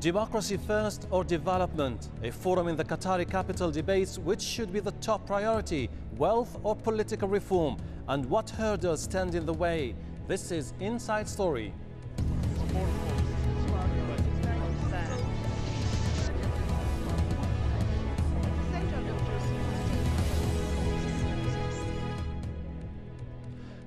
Democracy first or development? A forum in the Qatari capital debates which should be the top priority, wealth or political reform, and what hurdles stand in the way. This is Inside Story.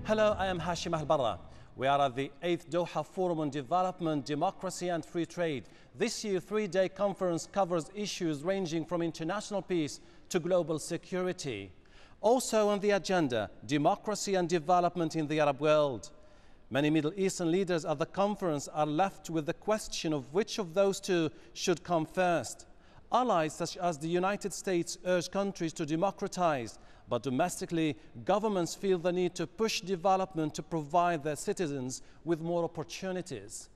Hello, I am Hashem Ahelbarra. We are at the 8th Doha Forum on Development, Democracy and Free Trade. This year's three-day conference covers issues ranging from international peace to global security. Also on the agenda, democracy and development in the Arab world. Many Middle Eastern leaders at the conference are left with the question of which of those two should come first. Allies such as the United States urge countries to democratize, but domestically, governments feel the need to push development to provide their citizens with more opportunities.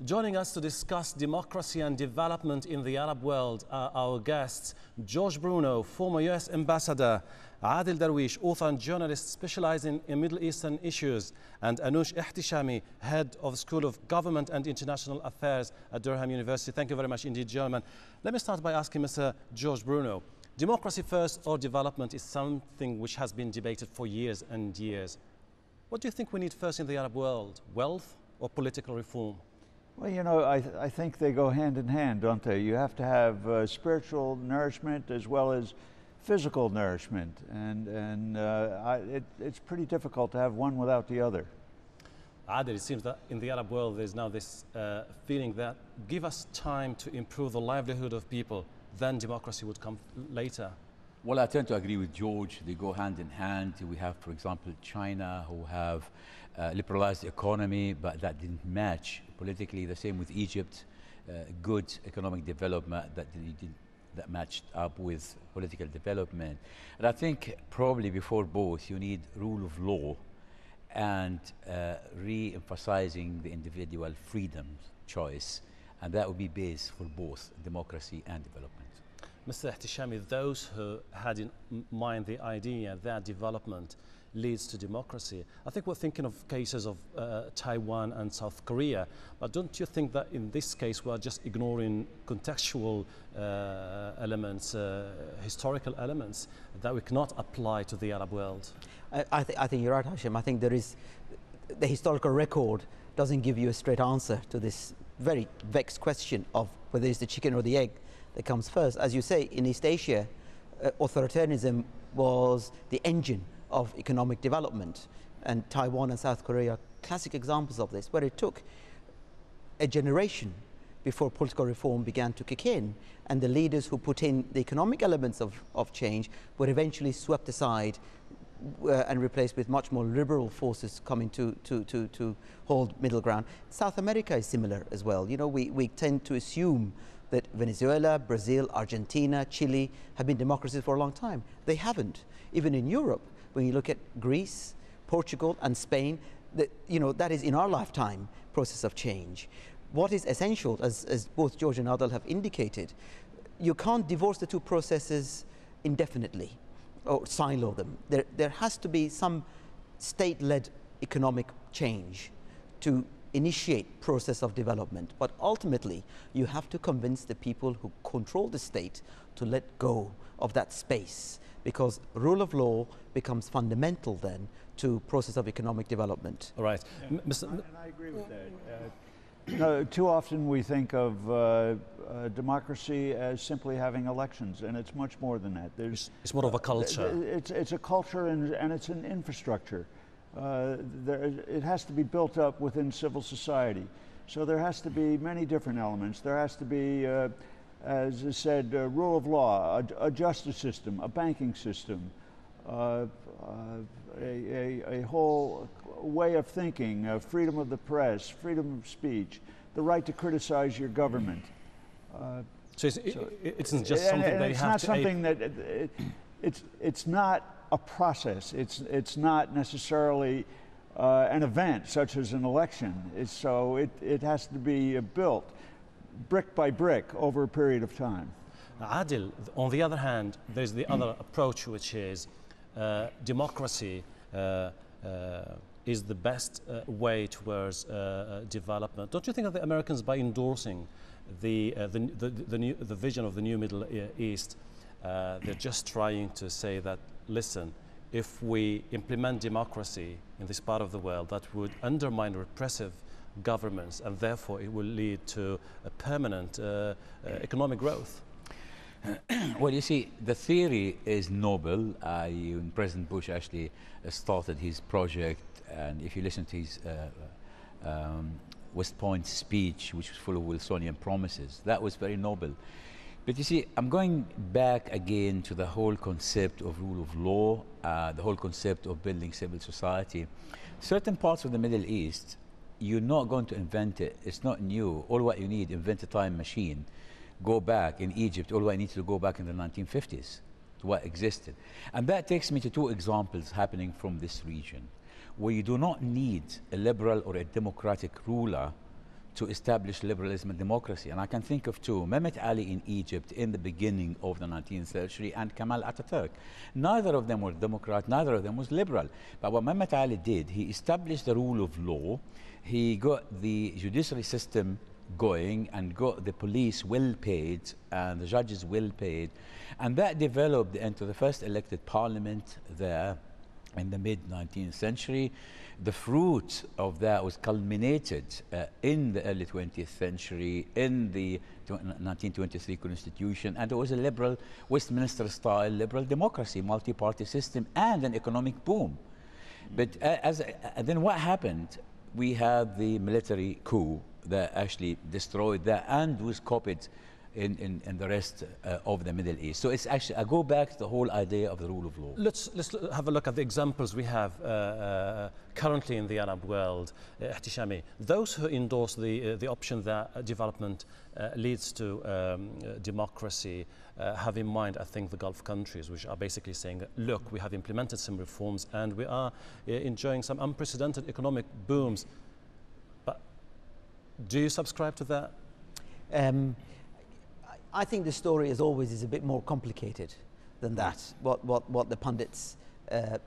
Joining us to discuss democracy and development in the Arab world are our guests, George Bruno, former US ambassador, Adil Darwish, author and journalist specializing in Middle Eastern issues, and Anoush Ihtishami, head of the School of Government and International Affairs at Durham University. Thank you very much indeed, gentlemen. Let me start by asking Mr. George Bruno. Democracy first or development is something which has been debated for years and years. What do you think we need first in the Arab world, wealth or political reform? Well, you know, I think they go hand in hand, don't they? You have to have spiritual nourishment as well as physical nourishment, and it's pretty difficult to have one without the other. Adil, it seems that in the Arab world there's now this feeling that give us time to improve the livelihood of people, then democracy would come later. Well, I tend to agree with George. They go hand in hand. We have, for example, China, who have liberalized the economy, but that didn't match politically. The same with Egypt, good economic development that matched up with political development. And I think probably before both, you need rule of law and re-emphasizing the individual freedom choice, and that would be base for both democracy and development. Mr. Ihtishami, those who had in mind the idea that development leads to democracy, I think we're thinking of cases of Taiwan and South Korea, but don't you think that in this case we're just ignoring contextual elements, historical elements that we cannot apply to the Arab world? I think you're right, Hashem. I think there is, the historical record doesn't give you a straight answer to this very vexed question of whether it's the chicken or the egg that comes first. As you say, in East Asia, authoritarianism was the engine of economic development, and Taiwan and South Korea are classic examples of this, where it took a generation before political reform began to kick in, and the leaders who put in the economic elements of change were eventually swept aside and replaced with much more liberal forces coming to hold middle ground. South America is similar as well. You know, we tend to assume that Venezuela, Brazil, Argentina, Chile have been democracies for a long time. They haven't. Even in Europe, when you look at Greece, Portugal and Spain, that is in our lifetime process of change. What is essential, as both George and Adil have indicated, you can't divorce the two processes indefinitely or silo them. There has to be some state-led economic change to initiate process of development, but ultimately you have to convince the people who control the state to let go of that space, because rule of law becomes fundamental then to process of economic development. All right. Yeah. And I agree with that. Too often we think of democracy as simply having elections, and it's much more than that. It's more of a culture. It's a culture and it's an infrastructure. It has to be built up within civil society. So there has to be many different elements. There has to be, as I said, rule of law, a justice system, a banking system, a whole way of thinking, freedom of the press, freedom of speech, the right to criticize your government. So it's just something that you have to... It's not something that... It's not a process. It's not necessarily an event such as an election. It has to be built brick by brick over a period of time. Adil, on the other hand, there's the other approach, which is democracy is the best way towards development. Don't you think that the Americans, by endorsing the vision of the new Middle East, they're just trying to say that, listen, if we implement democracy in this part of the world, that would undermine repressive governments, and therefore it will lead to a permanent economic growth. Well, you see, the theory is noble. President Bush actually started his project, and if you listen to his West Point speech, which was full of Wilsonian promises, that was very noble. But you see, I'm going back again to the whole concept of rule of law, the whole concept of building civil society. Certain parts of the Middle East, you're not going to invent it. It's not new. All what you need, invent a time machine. Go back in Egypt, all I need to go back in the 1950s to what existed. And that takes me to two examples happening from this region, where you do not need a liberal or a democratic ruler to establish liberalism and democracy. And I can think of two, Mehmet Ali in Egypt in the beginning of the 19th century and Kemal Ataturk. Neither of them were Democrat, neither of them was liberal. But what Mehmet Ali did, he established the rule of law, he got the judiciary system going and got the police well paid and the judges well paid, and that developed into the first elected parliament there in the mid-19th century. The fruit of that was culminated in the early 20th century in the 1923 constitution, and it was a liberal Westminster style liberal democracy, multi-party system, and an economic boom. But then what happened? We had the military coup that actually destroyed that and was copied in the rest of the Middle East. So it's actually, I go back to the whole idea of the rule of law. Let's have a look at the examples we have currently in the Arab world. Ihtishami, those who endorse the option that development leads to democracy have in mind, I think, the Gulf countries, which are basically saying, look, we have implemented some reforms and we are enjoying some unprecedented economic booms. But do you subscribe to that? I think the story, as always, is a bit more complicated than that, what the pundits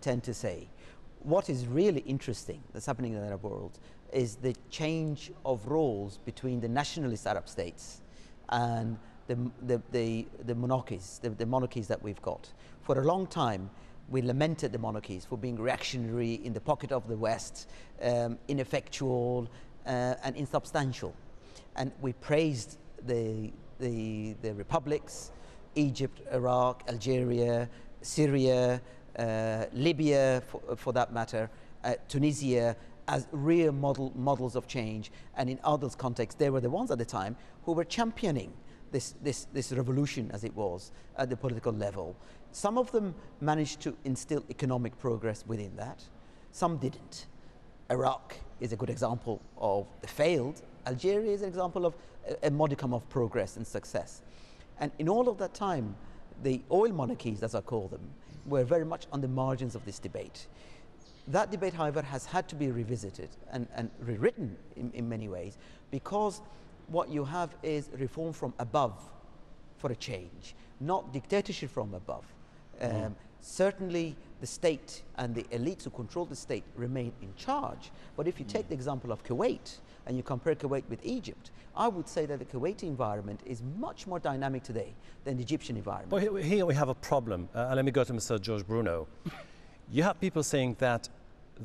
tend to say. What is really interesting that's happening in the Arab world is the change of roles between the nationalist Arab states and the monarchies, the monarchies that we've got. For a long time, we lamented the monarchies for being reactionary, in the pocket of the West, ineffectual and insubstantial. And we praised the republics, Egypt, Iraq, Algeria, Syria, Libya for that matter, Tunisia, as real models of change. And in others' contexts, they were the ones at the time who were championing this revolution, as it was, at the political level. Some of them managed to instill economic progress within that. Some didn't. Iraq is a good example of the failed. Algeria is an example of a modicum of progress and success. And in all of that time, the oil monarchies, as I call them, were very much on the margins of this debate. That debate, however, has had to be revisited and rewritten in many ways, because what you have is reform from above for a change, not dictatorship from above. Certainly the state and the elites who control the state remain in charge. But if you take the example of Kuwait and you compare Kuwait with Egypt, I would say that the Kuwaiti environment is much more dynamic today than the Egyptian environment. Well, here we have a problem. Let me go to Mr. George Bruno. You have people saying that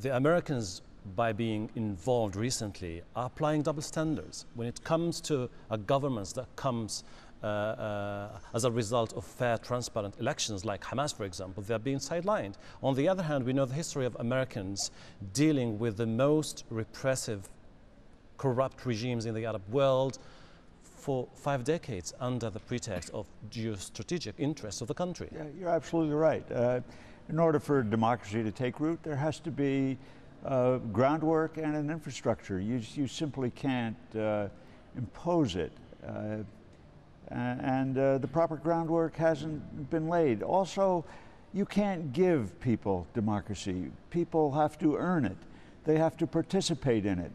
the Americans, by being involved recently, are applying double standards when it comes to a government that comes as a result of fair, transparent elections, like Hamas, for example. They are being sidelined. On the other hand, we know the history of Americans dealing with the most repressive, corrupt regimes in the Arab world for 5 decades under the pretext of geostrategic interests of the country. Yeah, you're absolutely right. In order for democracy to take root, there has to be groundwork and an infrastructure. You simply can't impose it. And the proper groundwork hasn't been laid. Also, you can't give people democracy. People have to earn it. They have to participate in it.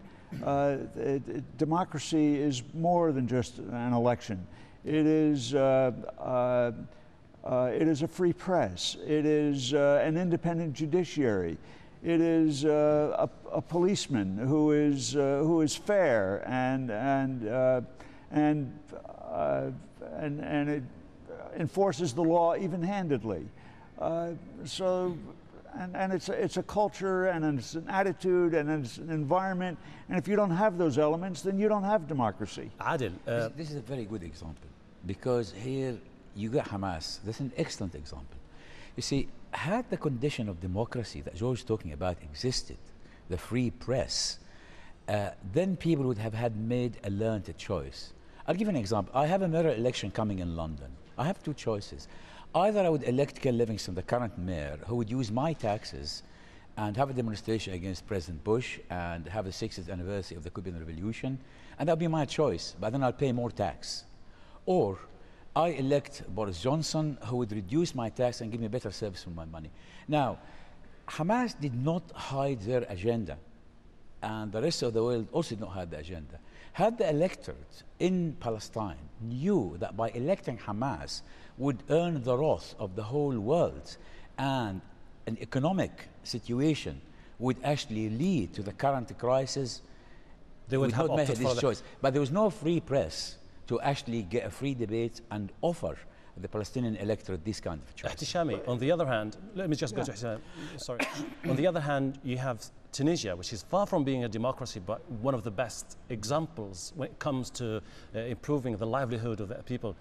Democracy is more than just an election. It is a free press. It is an independent judiciary. It is a policeman who is fair and and it enforces the law even-handedly. And it's a culture, and it's an attitude, and it's an environment, and if you don't have those elements, then you don't have democracy. Adil, this is a very good example, because here you got Hamas. That's an excellent example. You see, had the condition of democracy that George is talking about existed, the free press, then people would have made a learned choice. I'll give you an example. I have a mayoral election coming in London. I have two choices. Either I would elect Ken Livingstone, the current mayor, who would use my taxes and have a demonstration against President Bush and have the 60th anniversary of the Cuban Revolution, and that would be my choice, but then I'll pay more tax. Or I elect Boris Johnson, who would reduce my tax and give me a better service for my money. Now, Hamas did not hide their agenda, and the rest of the world also did not hide the agenda. Had the electorate in Palestine knew that by electing Hamas would earn the wrath of the whole world, and an economic situation would actually lead to the current crisis, they would have not made opted this for choice. But there was no free press to actually get a free debate and offer the Palestinian electorate this kind of choice. Ihtishami, on the other hand, let me just go to Hisham. Sorry. On the other hand, you have Tunisia, which is far from being a democracy, but one of the best examples when it comes to improving the livelihood of the people.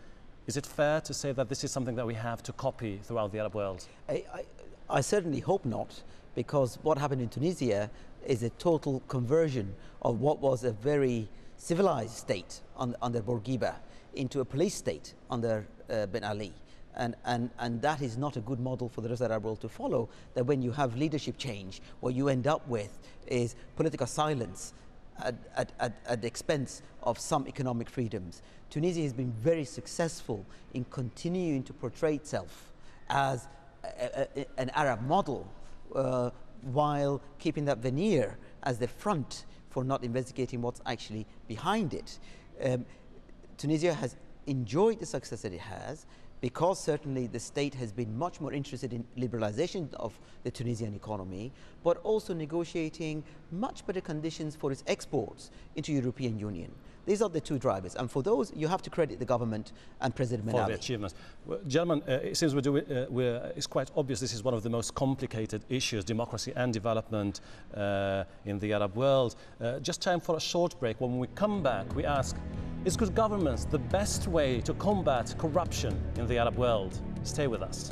Is it fair to say that this is something that we have to copy throughout the Arab world? I certainly hope not, because what happened in Tunisia is a total conversion of what was a very civilized state under Bourguiba into a police state under Ben Ali. And that is not a good model for the rest of the Arab world to follow, that when you have leadership change, what you end up with is political silence at the expense of some economic freedoms. Tunisia has been very successful in continuing to portray itself as an Arab model, while keeping that veneer as the front for not investigating what's actually behind it. Tunisia has enjoyed the success that it has, because certainly the state has been much more interested in liberalization of the Tunisian economy, but also negotiating much better conditions for its exports into European Union. These are the two drivers, and for those you have to credit the government and President Ben Ali. For the achievements. Well, gentlemen, it seems it's quite obvious this is one of the most complicated issues, democracy and development in the Arab world. Just time for a short break. When we come back, we ask, is good governance the best way to combat corruption in the Arab world? Stay with us.